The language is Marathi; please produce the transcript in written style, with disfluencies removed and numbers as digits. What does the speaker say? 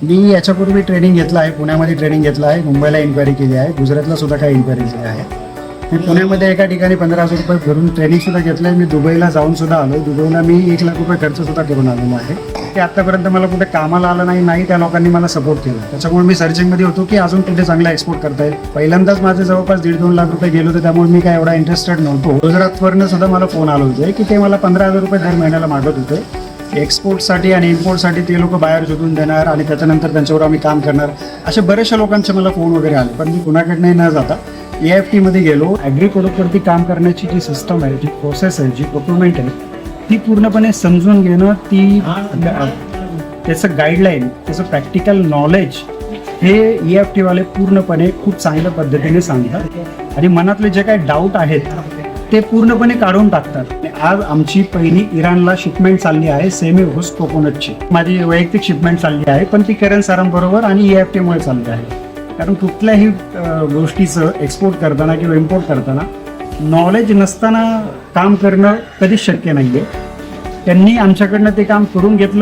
मी याच्यापूर्वी ट्रेनिंग घेतलं आहे, पुण्यामध्ये ट्रेनिंग घेतलं आहे, मुंबईला इन्क्वायरी केली आहे, गुजरातला सुद्धा काही इन्क्वायरी केली आहे. मी पुण्यामध्ये एका ठिकाणी 15,000 रुपये भरून ट्रेनिंगसुद्धा घेतलं आहे. मी दुबईला जाऊन सुद्धा आलो. दुबईला मी 1,00,000 रुपये खर्चसुद्धा करून आलेलो आहे. ते आत्तापर्यंत मला कुठे कामाला आलं नाही त्या लोकांनी मला सपोर्ट केला. त्याच्यामुळे मी सर्चिंगमध्ये होतो की अजून कुठे चांगला एक्सपोर्ट करता येईल. पहिल्यांदाच माझे जवळपास 1.5-2 लाख रुपये गेले होते, त्यामुळे मी काय एवढा इंटरेस्टेड नव्हतो. गुजरातवरनं सुद्धा मला फोन आला होते की ते मला 15,000 रुपये दर महिन्याला मागत होते. एक्सपोर्टसाठी आणि इम्पोर्टसाठी ते लोक बाहेर शोधून देणार आणि त्याच्यानंतर त्यांच्यावर आम्ही काम करणार, असे बरेचशा लोकांचे मला फोन वगैरे आले. पण मी कुणाकडनंही न जाता AFTमध्ये गेलो. ॲग्री प्रोडक्टवरती काम करण्याची जी सिस्टम आहे, जी प्रोसेस आहे, जी प्रोक्युरमेंट आहे, ती पूर्णपणे समजून घेणं, ती त्याचं गाईडलाईन, त्याचं प्रॅक्टिकल नॉलेज हे EFTवाले पूर्णपणे खूप चांगल्या पद्धतीने सांगतात आणि मनातले जे काही डाऊट आहेत ते पूर्णपणे काढून टाकतात. आज आमची पहिली इराणला शिपमेंट चालली आहे सेमी होस्ट कोकोनटची. माझी वैयक्तिक शिपमेंट चालली आहे, पण ती करण सारांबरोबर आणि EFTमुळे चालली आहे. कारण कुठल्याही गोष्टीचं एक्सपोर्ट करताना किंवा इम्पोर्ट करताना नॉलेज नसताना काम करणं कधीच शक्य नाही आहे. त्यांनी आमच्याकडनं ते काम करून घेतलं.